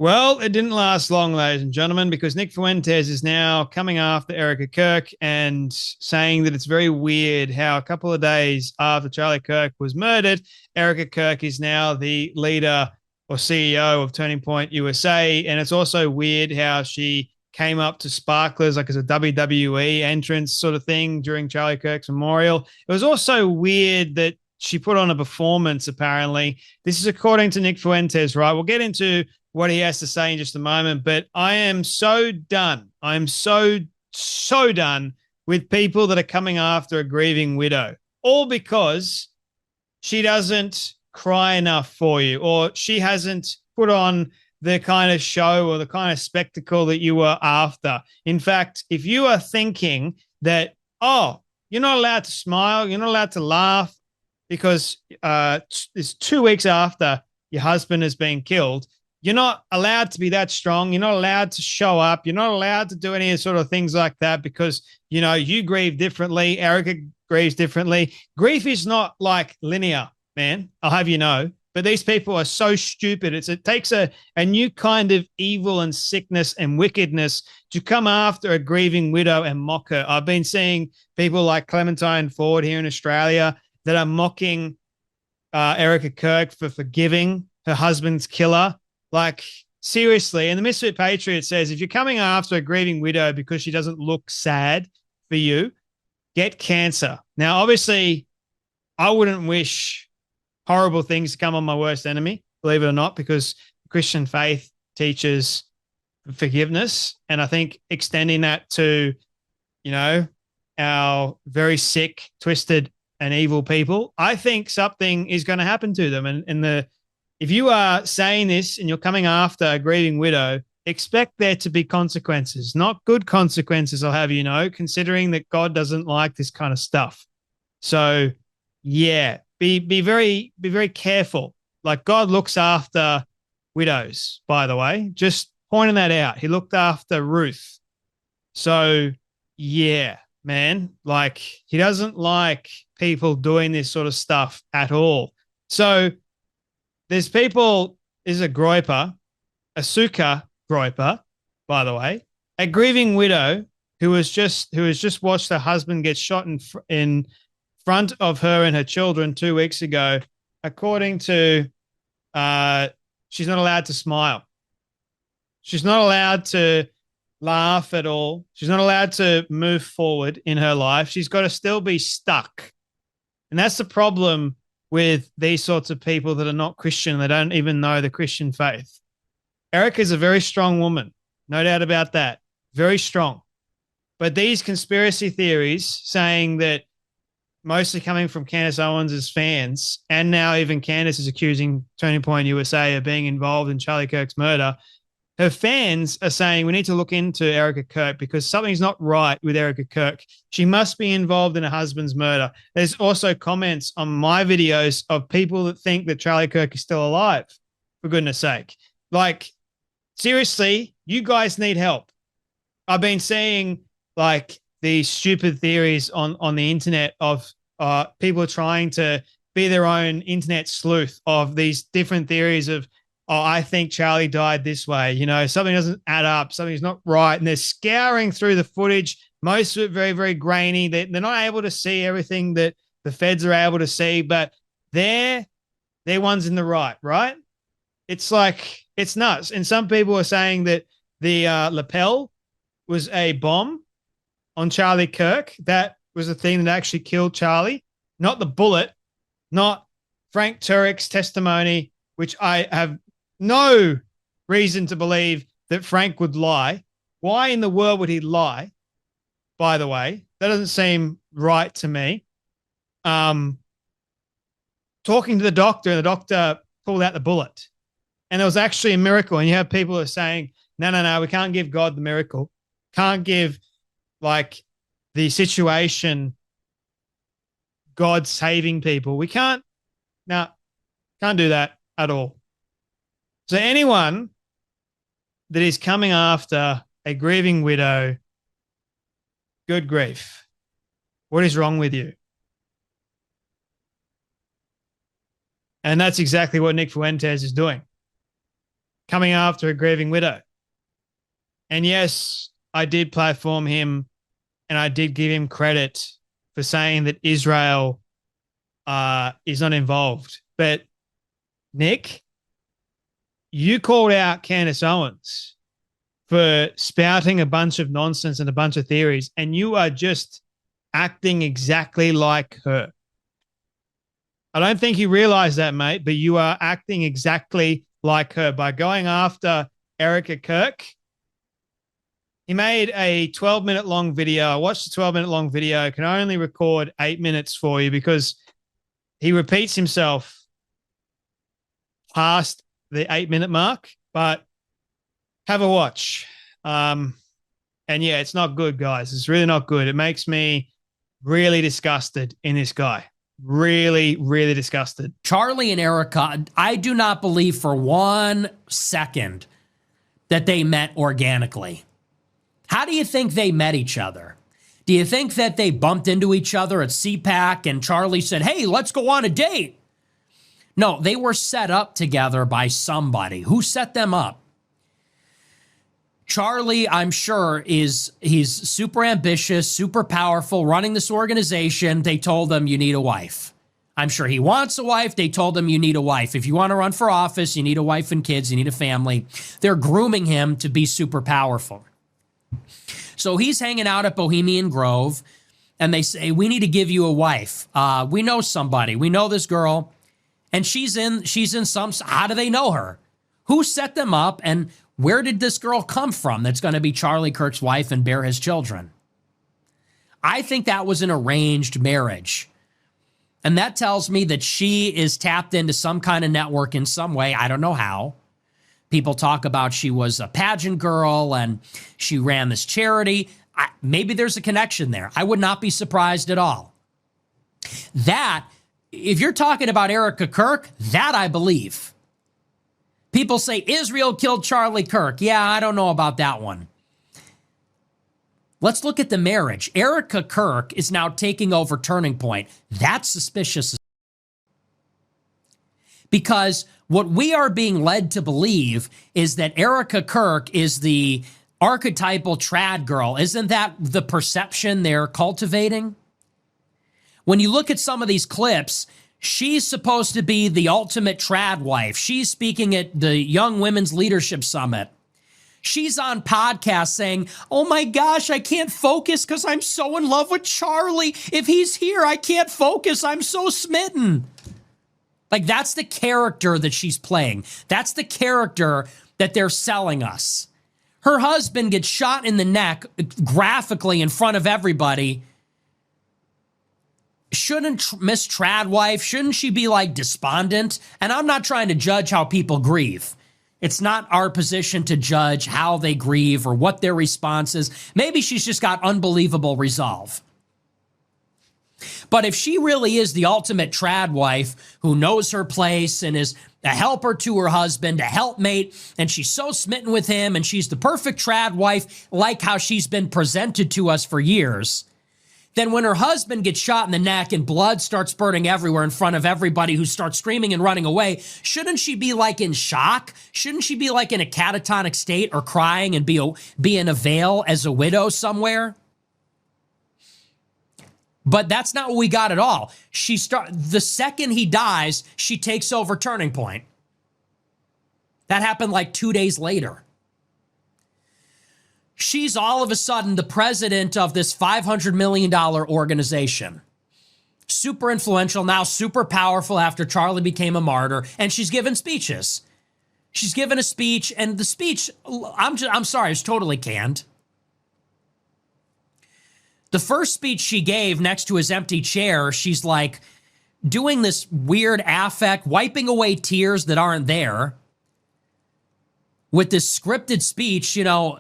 Well, it didn't last long, ladies and gentlemen, because Nick Fuentes is now coming after Erika Kirk and saying that it's very weird how a couple of days after Charlie Kirk was murdered, Erika Kirk is now the leader or CEO of Turning Point USA. And it's also weird how she came up to Sparklers like as a WWE entrance sort of thing during Charlie Kirk's memorial. It was also weird that she put on a performance, apparently. This is according to Nick Fuentes, right? We'll get into what he has to say in just a moment. But I am so done. I'm so done with people that are coming after a grieving widow, all because she doesn't cry enough for you, or she hasn't put on the kind of show or the kind of spectacle that you were after. In fact, if you are thinking that, oh, you're not allowed to smile, you're not allowed to laugh because it's 2 weeks after your husband has been killed, you're not allowed to be that strong. You're not allowed to show up. You're not allowed to do any sort of things like that because, you grieve differently. Erica grieves differently. Grief is not like linear, man. I'll have you know. But these people are so stupid. It takes a new kind of evil and sickness and wickedness to come after a grieving widow and mock her. I've been seeing people like Clementine Ford here in Australia that are mocking Erika Kirk for forgiving her husband's killer. Like, seriously. And the Misfit Patriot says if you're coming after a grieving widow because she doesn't look sad for you, get cancer. Now, obviously, I wouldn't wish horrible things to come on my worst enemy, believe it or not, because Christian faith teaches forgiveness. And I think extending that to, you know, our very sick, twisted, and evil people, I think something is going to happen to them. And if you are saying this and you're coming after a grieving widow, expect there to be consequences, not good consequences, I'll have you know, considering that God doesn't like this kind of stuff. So, yeah, be very careful. Like, God looks after widows, by the way. Just pointing that out. He looked after Ruth. So, yeah, man, like, he doesn't like people doing this sort of stuff at all. So there's people, is a groiper, a sukkah groiper, by the way, a grieving widow who has just watched her husband get shot in front of her and her children 2 weeks ago. According to, uh, she's not allowed to smile. She's not allowed to laugh at all. She's not allowed to move forward in her life. She's got to still be stuck. And that's the problem with these sorts of people that are not Christian. They don't even know the Christian faith. Erica is a very strong woman, no doubt about that. Very strong. But these conspiracy theories saying that, mostly coming from Candace Owens' fans, and now even Candace is accusing Turning Point USA of being involved in Charlie Kirk's murder. Her fans are saying we need to look into Erika Kirk because something's not right with Erika Kirk. She must be involved in her husband's murder. There's also comments on my videos of people that think that Charlie Kirk is still alive, for goodness sake. Like, seriously, you guys need help. I've been seeing like these stupid theories on the internet of people trying to be their own internet sleuth of these different theories of, oh, I think Charlie died this way. Something doesn't add up. Something's not right. And they're scouring through the footage, most of it very, very grainy. They're not able to see everything that the feds are able to see, but they're ones in the right? It's like, it's nuts. And some people are saying that the lapel was a bomb on Charlie Kirk. That was the thing that actually killed Charlie, not the bullet, not Frank Turek's testimony, which I have no reason to believe that Frank would lie. Why in the world would he lie? By the way, that doesn't seem right to me. Talking to the doctor, and the doctor pulled out the bullet, and it was actually a miracle. And you have people who are saying, no, we can't give God the miracle, can't give like the situation God saving people. We can't, no, can't do that at all. So anyone that is coming after a grieving widow, good grief. What is wrong with you? And that's exactly what Nick Fuentes is doing. coming after a grieving widow. And yes, I did platform him and I did give him credit for saying that Israel is not involved. But Nick, you called out Candace Owens for spouting a bunch of nonsense and a bunch of theories, and you are just acting exactly like her. I don't think you realize that, mate, but you are acting exactly like her by going after Erika Kirk. He made a 12-minute long video. I watched the 12-minute long video. I can only record 8 minutes for you because he repeats himself past the 8-minute mark, but have a watch. And yeah, it's not good, guys. It's really not good. It makes me really disgusted in this guy. Really, really disgusted. Charlie and Erika, I do not believe for 1 second that they met organically. How do you think they met each other? Do you think that they bumped into each other at CPAC and Charlie said, hey, let's go on a date? No, they were set up together by somebody. Who set them up? Charlie, I'm sure, he's super ambitious, super powerful, running this organization. They told him you need a wife. I'm sure he wants a wife. They told him you need a wife. If you want to run for office, you need a wife and kids, you need a family. They're grooming him to be super powerful. So he's hanging out at Bohemian Grove, and they say, we need to give you a wife. We know somebody. We know this girl, and she's in some, how do they know her? Who set them up, and where did this girl come from that's going to be Charlie Kirk's wife and bear his children? I think that was an arranged marriage. And that tells me that she is tapped into some kind of network in some way. I don't know how. People talk about she was a pageant girl and she ran this charity. Maybe there's a connection there. I would not be surprised at all. That, if you're talking about Erika Kirk, that I believe. People say Israel killed Charlie Kirk. Yeah, I don't know about that one. Let's look at the marriage. Erika Kirk is now taking over Turning Point. That's suspicious. Because what we are being led to believe is that Erika Kirk is the archetypal trad girl. Isn't that the perception they're cultivating? When you look at some of these clips, she's supposed to be the ultimate trad wife. She's speaking at the Young Women's Leadership Summit. She's on podcasts saying, oh my gosh, I can't focus because I'm so in love with Charlie. If he's here, I can't focus. I'm so smitten. Like, that's the character that she's playing. That's the character that they're selling us. Her husband gets shot in the neck graphically in front of everybody. Shouldn't Miss Tradwife, shouldn't she be like despondent? And I'm not trying to judge how people grieve. It's not our position to judge how they grieve or what their response is. Maybe she's just got unbelievable resolve. But if she really is the ultimate trad wife who knows her place and is a helper to her husband, a helpmate, and she's so smitten with him and she's the perfect trad wife like how she's been presented to us for years, then when her husband gets shot in the neck and blood starts spurting everywhere in front of everybody who starts screaming and running away, shouldn't she be like in shock? Shouldn't she be like in a catatonic state or crying and be in a veil as a widow somewhere? But that's not what we got at all. The second he dies, she takes over Turning Point. That happened like 2 days later. She's all of a sudden the president of this $500 million organization. Super influential, now super powerful after Charlie became a martyr, and she's given speeches. She's given a speech, and the speech, I'm sorry, it's totally canned. The first speech she gave next to his empty chair, she's like doing this weird affect, wiping away tears that aren't there. With this scripted speech, you know,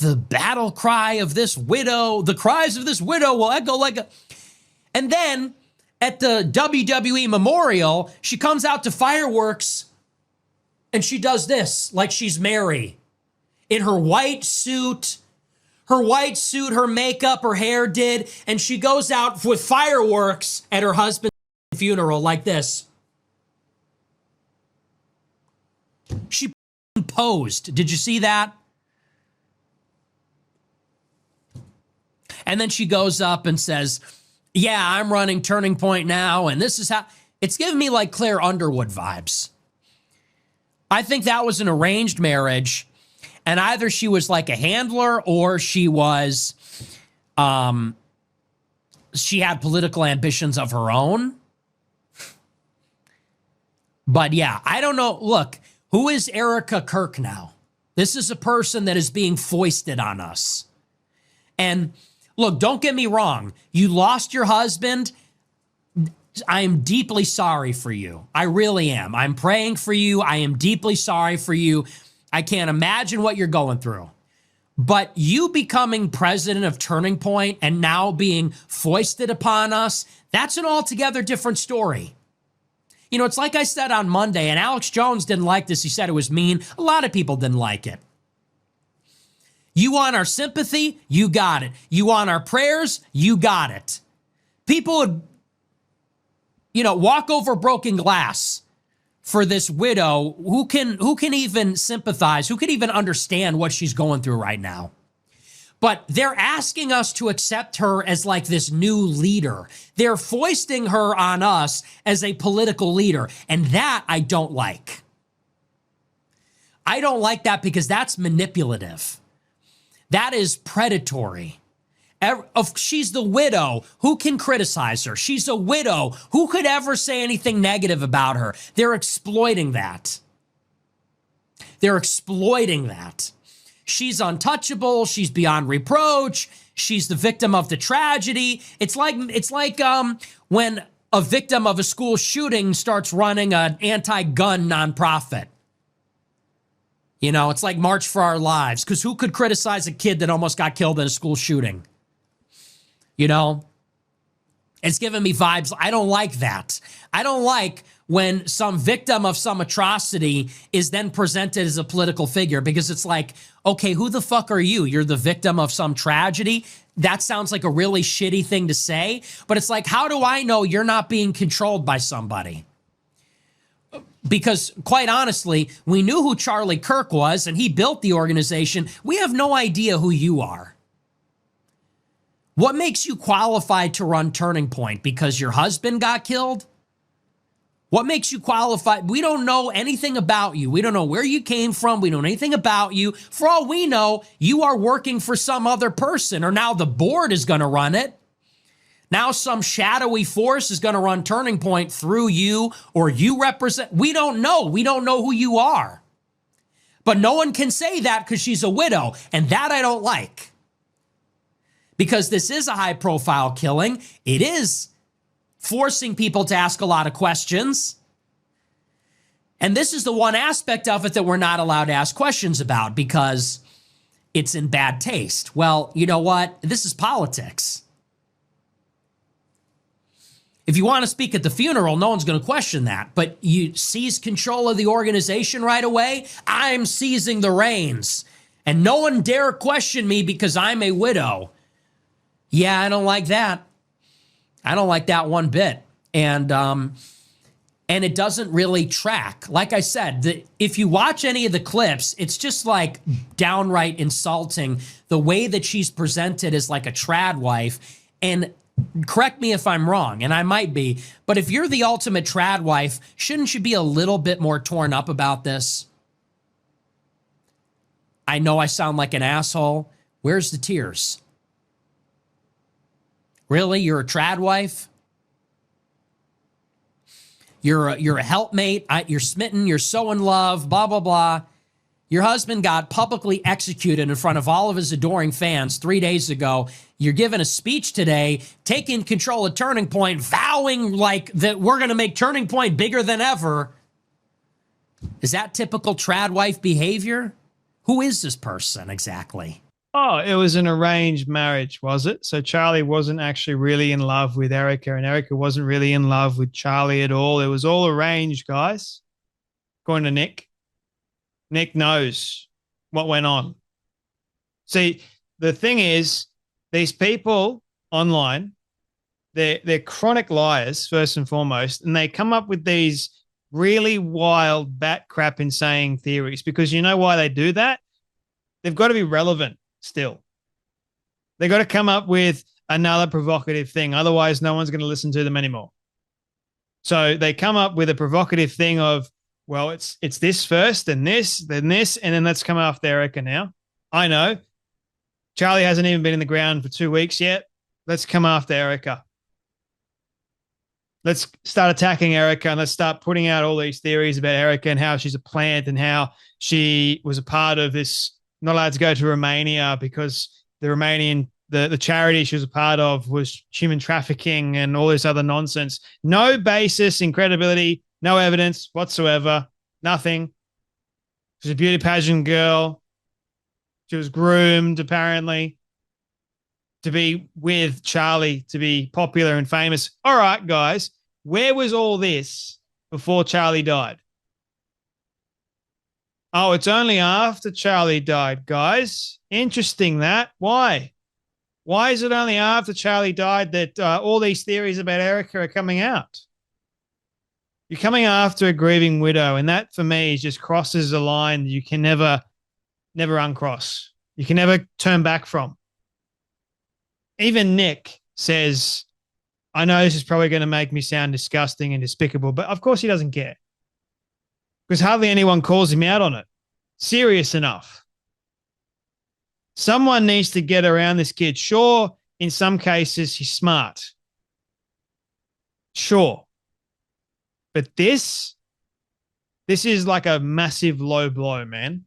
the battle cry of this widow, the cries of this widow will echo like a... And then at the WWE Memorial, she comes out to fireworks and she does this like she's Mary in her white suit, her makeup, her hair did, and she goes out with fireworks at her husband's funeral like this. She deposed. Did you see that? And then she goes up and says, yeah, I'm running Turning Point now, and this is how. It's giving me like Claire Underwood vibes. I think that was an arranged marriage, and either she was like a handler or she was, she had political ambitions of her own. But yeah, I don't know. Look, who is Erika Kirk now? This is a person that is being foisted on us. And look, don't get me wrong. You lost your husband. I am deeply sorry for you. I really am. I'm praying for you. I am deeply sorry for you. I can't imagine what you're going through. But you becoming president of Turning Point and now being foisted upon us, that's an altogether different story. You know, it's like I said on Monday, and Alex Jones didn't like this. He said it was mean. A lot of people didn't like it. You want our sympathy? You got it. You want our prayers? You got it. People would, you know, walk over broken glass for this widow who can even sympathize, who can even understand what she's going through right now. But they're asking us to accept her as like this new leader. They're foisting her on us as a political leader. And that I don't like. I don't like that because that's manipulative. That is predatory. She's the widow. Who can criticize her? She's a widow. Who could ever say anything negative about her? They're exploiting that. They're exploiting that. She's untouchable. She's beyond reproach. She's the victim of the tragedy. It's like when a victim of a school shooting starts running an anti-gun nonprofit. You know, it's like March for Our Lives, because who could criticize a kid that almost got killed in a school shooting? You know, it's giving me vibes. I don't like that. I don't like when some victim of some atrocity is then presented as a political figure, because it's like, okay, who the fuck are you? You're the victim of some tragedy? That sounds like a really shitty thing to say, but it's like, how do I know you're not being controlled by somebody? Because quite honestly, we knew who Charlie Kirk was and he built the organization. We have no idea who you are. What makes you qualified to run Turning Point? Because your husband got killed? What makes you qualified? We don't know anything about you. We don't know where you came from. We don't know anything about you. For all we know, you are working for some other person, or now the board is going to run it. Now some shadowy force is going to run Turning Point through you, or you represent. We don't know. We don't know who you are. But no one can say that because she's a widow, and that I don't like. Because this is a high-profile killing. It is forcing people to ask a lot of questions. And this is the one aspect of it that we're not allowed to ask questions about because it's in bad taste. Well, you know what? This is politics. If you want to speak at the funeral, no one's going to question that. But you seize control of the organization right away. I'm seizing the reins. And no one dare question me because I'm a widow. Yeah, I don't like that. I don't like that one bit. And it doesn't really track. Like I said, if you watch any of the clips, it's just like downright insulting. The way that she's presented as like a trad wife. And correct me if I'm wrong, and I might be, but if you're the ultimate trad wife, shouldn't you be a little bit more torn up about this? I know I sound like an asshole. Where's the tears? Really? You're a trad wife? You're a helpmate. You're smitten. You're so in love, blah, blah, blah. Your husband got publicly executed in front of all of his adoring fans 3 days ago. You're giving a speech today, taking control of Turning Point, vowing like that we're going to make Turning Point bigger than ever. Is that typical trad wife behavior? Who is this person exactly? Oh, it was an arranged marriage, was it? So Charlie wasn't actually really in love with Erika, and Erika wasn't really in love with Charlie at all. It was all arranged, guys. According to Nick. Nick knows what went on. See, the thing is, these people online, they're chronic liars, first and foremost, and they come up with these really wild, bat crap insane theories, because you know why they do that? They've got to be relevant still. They've got to come up with another provocative thing. Otherwise, no one's going to listen to them anymore. So they come up with a provocative thing of, well, it's this first, then this, and then let's come after Erika now. I know. Charlie hasn't even been in the ground for 2 weeks yet. Let's come after Erika. Let's start attacking Erika, and let's start putting out all these theories about Erika and how she's a plant and how she was a part of this, not allowed to go to Romania because the Romanian, the charity she was a part of was human trafficking and all this other nonsense. No basis in credibility, no evidence whatsoever, nothing. She's a beauty pageant girl. She was groomed, apparently, to be with Charlie, to be popular and famous. All right, guys, where was all this before Charlie died? Oh, it's only after Charlie died, guys. Interesting that. Why? Why is it only after Charlie died that all these theories about Erika are coming out? You're coming after a grieving widow, and that for me just crosses a line you can never uncross. You can never turn back from. Even Nick says, I know this is probably going to make me sound disgusting and despicable, but of course he doesn't care. Because hardly anyone calls him out on it. Serious enough. Someone needs to get around this kid. Sure, in some cases, he's smart. Sure. But this is like a massive low blow, man.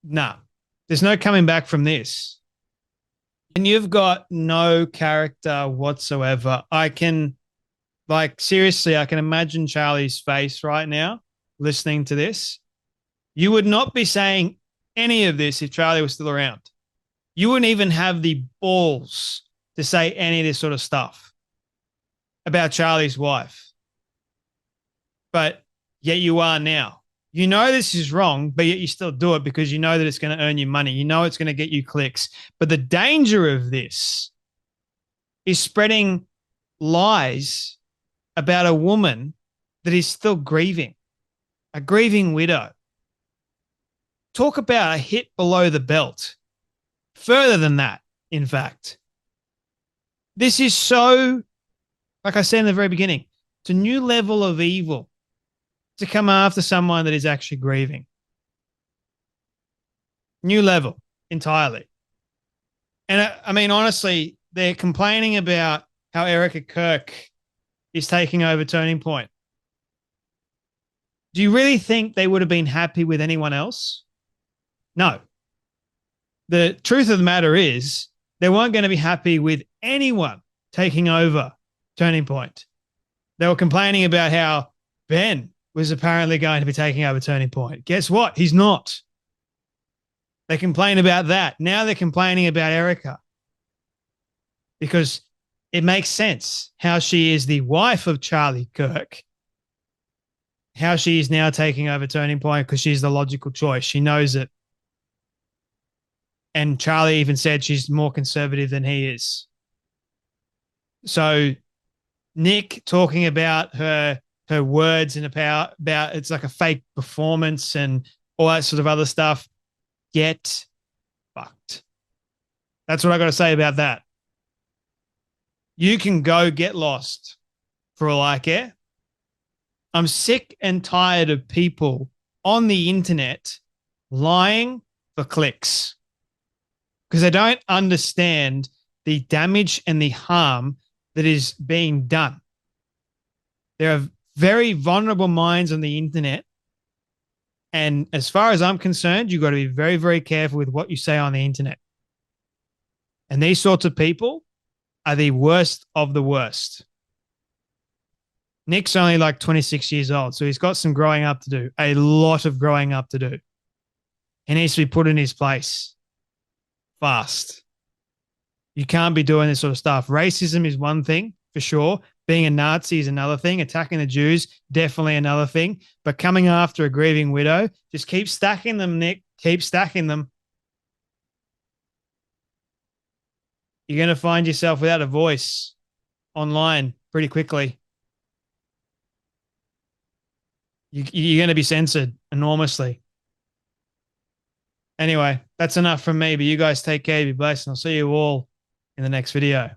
Nah, there's no coming back from this. And you've got no character whatsoever. Seriously, I can imagine Charlie's face right now listening to this. You would not be saying any of this if Charlie was still around. You wouldn't even have the balls to say any of this sort of stuff about Charlie's wife. But yet you are now. You know this is wrong, but yet you still do it because you know that it's going to earn you money. You know it's going to get you clicks. But the danger of this is spreading lies about a woman that is still grieving, a grieving widow. Talk about a hit below the belt. Further than that, in fact. This is so, like I said in the very beginning, it's a new level of evil to come after someone that is actually grieving. New level entirely. And I mean, honestly, they're complaining about how Erika Kirk is taking over Turning Point. Do you really think they would have been happy with anyone else? No. The truth of the matter is they weren't going to be happy with anyone taking over Turning Point. They were complaining about how Ben was apparently going to be taking over Turning Point. Guess what? He's not. They complain about that. Now they're complaining about Erika because it makes sense how she is the wife of Charlie Kirk, how she is now taking over Turning Point because she's the logical choice. She knows it. And Charlie even said she's more conservative than he is. So Nick talking about her words and about it's like a fake performance and all that sort of other stuff. Get fucked. That's what I got to say about that. You can go get lost for all I care. I'm sick and tired of people on the internet lying for clicks because they don't understand the damage and the harm that is being done. There are very vulnerable minds on the internet. And as far as I'm concerned, you've got to be very, very careful with what you say on the internet. And these sorts of people are the worst of the worst. Nick's only like 26 years old, so he's got some growing up to do, a lot of growing up to do. He needs to be put in his place fast. You can't be doing this sort of stuff. Racism is one thing, for sure. Being a Nazi is another thing. Attacking the Jews, definitely another thing. But coming after a grieving widow, just keep stacking them, Nick. Keep stacking them. You're going to find yourself without a voice online pretty quickly. you're going to be censored enormously. Anyway, that's enough from me, but you guys take care, be blessed, and I'll see you all in the next video.